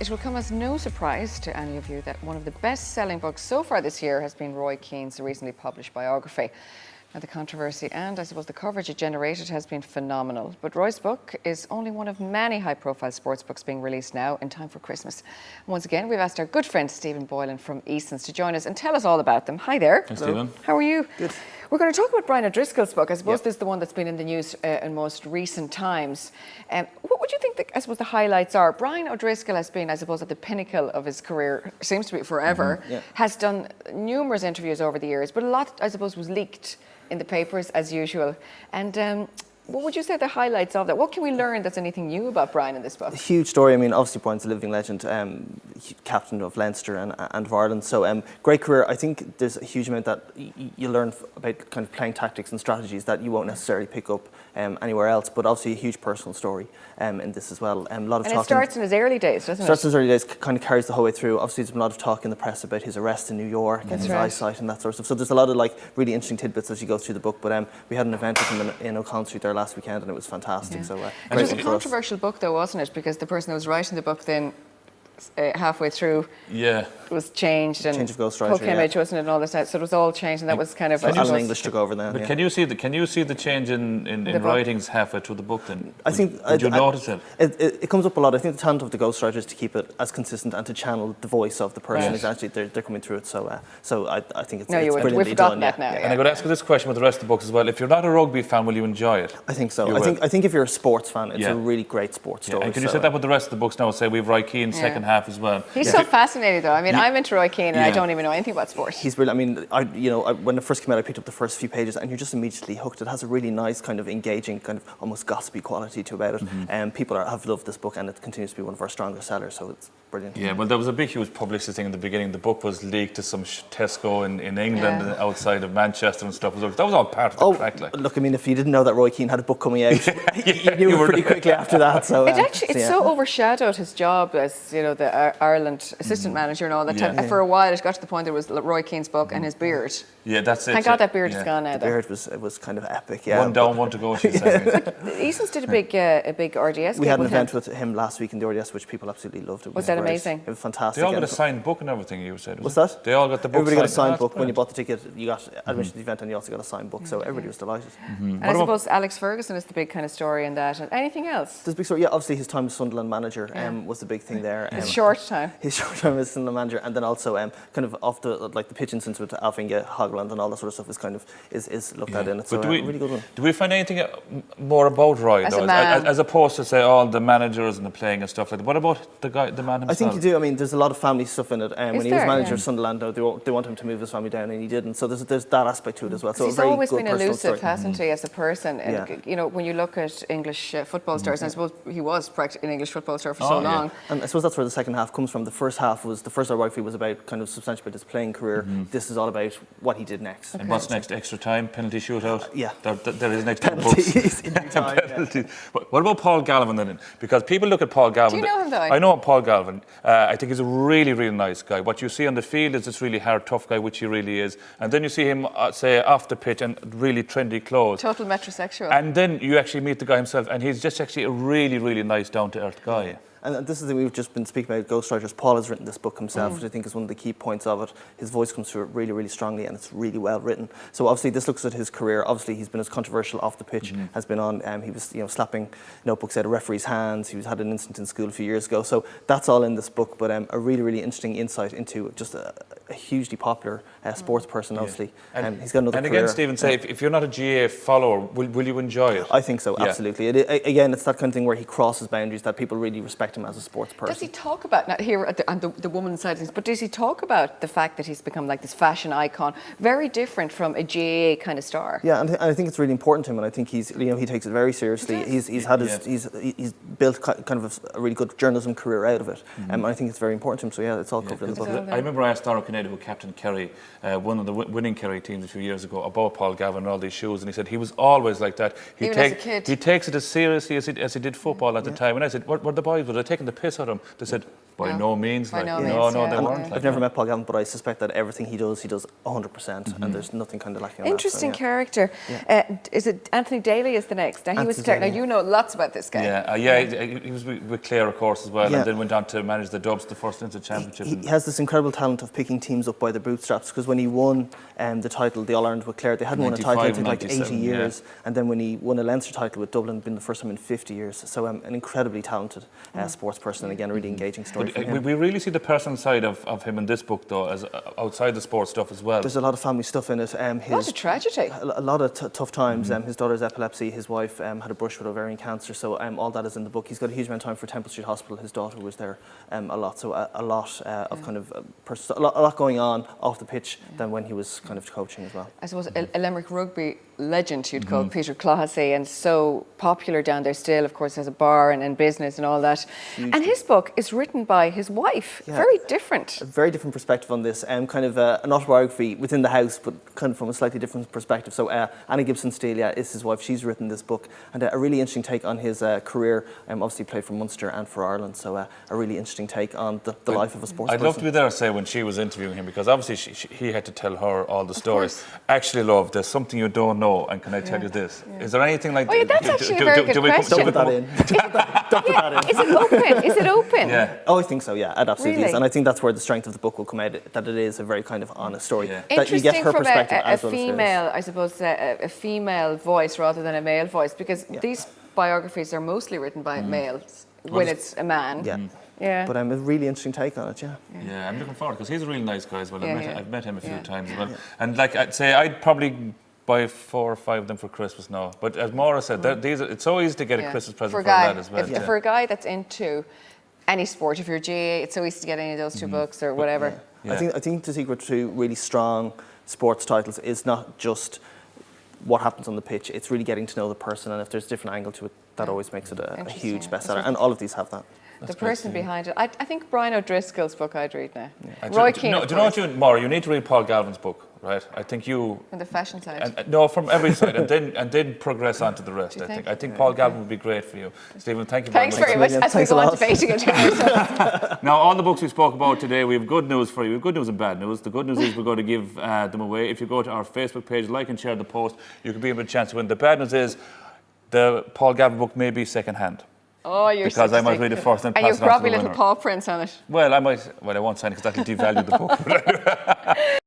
It will come as no surprise to any of you that one of the best-selling books so far this year has been Roy Keane's recently published biography. Now, the controversy and, I suppose, the coverage it generated has been phenomenal. But Roy's book is only one of many high-profile sports books being released now in time for Christmas. And once again, we've asked our good friend Stephen Boylan from Eason's to join us and tell us all about them. Hi there. Hi, Stephen. How are you? Good. We're going to talk about Brian O'Driscoll's book. I suppose this is the one that's been in the news in most recent times. What would you think, I suppose, the highlights are? Brian O'Driscoll has been, I suppose, at the pinnacle of his career, seems to be forever, has done numerous interviews over the years, but a lot, I suppose, was leaked in the papers as usual. And what would you say the highlights of that? What can we learn that's anything new about Brian in this book? A huge story. I mean, obviously Brian's a living legend, captain of Leinster and of Ireland. So great career. I think there's a huge amount that you learn about kind of playing tactics and strategies that you won't necessarily pick up anywhere else. But obviously a huge personal story in this as well. A lot of it starts in his early days, doesn't it? Starts in his early days, kind of carries the whole way through. Obviously there's been a lot of talk in the press about his arrest in New York and his eyesight and that sort of stuff. So there's a lot of like really interesting tidbits as you go through the book. But we had an event with him in O'Connell Street there last weekend, and it was fantastic. So it was a controversial book, though, wasn't it? Because the person who was writing the book then halfway through was changed, and change of ghostwriter, image, wasn't it, and all this. So it was all changed, and that was kind of. Alan English took over then. But can you see the change in writings halfway through the book? Then I think did you notice it? It comes up a lot. I think the talent of the ghostwriter is to keep it as consistent and to channel the voice of the person. Exactly, they're coming through it. So I think it's brilliantly we've forgotten done. That now. And I could ask you this question with the rest of the books as well. If you're not a rugby fan, will you enjoy it? I think so. I think if you're a sports fan, it's a really great sports story. And can you set that with the rest of the books now? Say we've Roy Keane second half as well. He's so fascinating, though. I mean, I'm into Roy Keane, and I don't even know anything about sport. He's brilliant. I mean, when it first came out, I picked up the first few pages, and you're just immediately hooked. It has a really nice, kind of engaging, kind of almost gossipy quality to about it. And people have loved this book, and it continues to be one of our stronger sellers. So it's brilliant. Yeah, well, there was a big, huge publicity thing in the beginning. The book was leaked to some Tesco in England and outside of Manchester and stuff. That was all part of the crack. Like. Look, I mean, if you didn't know that Roy Keane had a book coming out, you knew it pretty quickly after that. So it's so overshadowed his job as the Ireland assistant manager and all that. For a while, it got to the point there was Roy Keane's book and his beard. Yeah, that's it. Thank God that beard is gone now. The beard was kind of epic. Yeah, one down, one to go. She said. Eason's did a big RDS. We had an event with him last week in the RDS, which people absolutely loved. Was that amazing? It was fantastic. They all got a signed book and everything. You said. What's that? They all got the book. Everybody got a signed book. When you bought the ticket, you got admission to the event, and you also got a signed book. So everybody was delighted. And I suppose Alex Ferguson is the big kind of story in that. And anything else? There's a big story. Yeah, obviously his time as Sunderland manager was the big thing there. His short time. His short time as Sunderland manager, and then also kind of off the pitch incidents with Alfinga, Hogland, and all that sort of stuff is looked at in it. So really good one. Do we find anything more about Roy as opposed to say all the managers and the playing and stuff like that? What about the man himself? I think you do. I mean, there's a lot of family stuff in it. When he was manager of Sunderland, they want him to move his family down, and he didn't. So there's that aspect to it as well. So he's always been elusive, hasn't he, as a person? And, when you look at English football stars, and I suppose he was practically an English football star for so long. And I suppose that's where the second half comes from. The first biography was about kind of substantially about his playing career. This is all about what he did next. And what's next? Extra time, penalty shootout? There is next penalties. What about Paul Galvin then? Because people look at Paul Galvin. Do you know him though? I know Paul Galvin. I think he's a really, really nice guy. What you see on the field is this really hard, tough guy, which he really is. And then you see him, say, off the pitch and really trendy clothes. Total metrosexual. And then you actually meet the guy himself, and he's just actually a really, really nice, down-to-earth guy. And this is the thing we've just been speaking about, ghostwriters. Paul has written this book himself, which I think is one of the key points of it. His voice comes through it really, really strongly, and it's really well written. So obviously this looks at his career. Obviously he's been as controversial off the pitch, has been on, he was slapping notebooks out of referees' hands. He had an incident in school a few years ago. So that's all in this book, but a really, really interesting insight into just a hugely popular sports person, obviously. And he's got another career. And again, Stephen, say, if you're not a GA follower, will you enjoy it? I think so, absolutely. Again, it's that kind of thing where he crosses boundaries, that people really respect him as a sports person. Does he talk about, not here on the woman's side of things, but does he talk about the fact that he's become like this fashion icon, very different from a GAA kind of star? Yeah, and I think it's really important to him, and I think he takes it very seriously. He's built kind of a really good journalism career out of it, and I think it's very important to him. So it's all covered in the book. I remember I asked Dalo who Captain Kerry, one of the winning Kerry teams a few years ago, about Paul Galvin and all these shoes, and he said he was always like that. Even as a kid. He takes it as seriously as he did football at the time. And I said, were the boys would they taken the piss out of him? They said, by no means. By like, no no, means, no, yeah. they And weren't. I've never met Paul Galvin, but I suspect that everything he does 100%, and there's nothing kind of lacking on Interesting that. character. Is it Anthony Daly is the next? Now, he was Anthony now Daly. you know lots about this guy. He was with Clare, of course, as well, and then went on to manage the Dubs, the first into championship. He has this incredible talent of picking teams up by their bootstraps, because when he won the title, the All-Ireland with Clare, they hadn't won a title in like 80 years, and then when he won a Leinster title with Dublin, it'd been the first time in 50 years. So an incredibly talented sports person, and again, a really engaging story from him. We really see the personal side of him in this book, though, as outside the sports stuff as well. There's a lot of family stuff in it. What a tragedy. A lot of tough times. His daughter's epilepsy, his wife had a brush with ovarian cancer, so all that is in the book. He's got a huge amount of time for Temple Street Hospital. His daughter was there a lot, so a lot of kind of a lot going on off the pitch than when he was kind of coaching as well. I suppose a Limerick rugby legend you'd call Peter Clohessy, and so popular down there still, of course, has a bar and business and all that. And his book is written by his wife. Very different. A very different perspective on this, kind of an autobiography within the house, but kind of from a slightly different perspective. So Anna Gibson-Steel is his wife. She's written this book, and a really interesting take on his career. Obviously played for Munster and for Ireland, so a really interesting take on the life of a sports person. I'd love to be there, say, when she was interviewing him, because obviously he had to tell her all the stories. Actually, love, there's something you don't know, and can I tell you this? Is there anything like... Oh, yeah, that's actually a very good question. Don't put that in. Don't put that in. Is it open? Is it open? Yeah. Oh, I think so, yeah, it absolutely Really? is. And I think that's where the strength of the book will come out, that it is a very kind of honest story. That you Interesting get her from perspective a as well female, I suppose, a female voice rather than a male voice, because these biographies are mostly written by males when it's a man. Yeah. But a really interesting take on it, Yeah, I'm looking forward, because he's a really nice guy as well. I've met him a few times as well. Yeah. And like I'd say, I'd probably buy 4 or 5 of them for Christmas now. But as Maura said, it's so easy to get a Christmas present for that as well. For a guy that's into any sport, if you're GA, it's so easy to get any of those two books or whatever. I think the secret to really strong sports titles is not just what happens on the pitch, it's really getting to know the person, and if there's a different angle to it, that always makes it a huge bestseller, and all of these have that. The person behind it. I think Brian O'Driscoll's book I'd read now. Roy Keane. Do you know what Maura? You need to read Paul Galvin's book, right? I think you... From the fashion side. No, from every side, and then progress on to the rest, I think. I think Paul Galvin would be great for you. Stephen, thank you very much. Thanks very much. As we go on debating it. Now, all the books we spoke about today, we have good news for you. We have good news and bad news. The good news is we're going to give them away. If you go to our Facebook page, like and share the post, you could be able to chance to win. The bad news is the Paul Galvin book may be second hand. Oh, you're because I might read it first and pass it on to the you've probably winner. little paw prints on it. Well, I won't sign it because that'll devalue the book.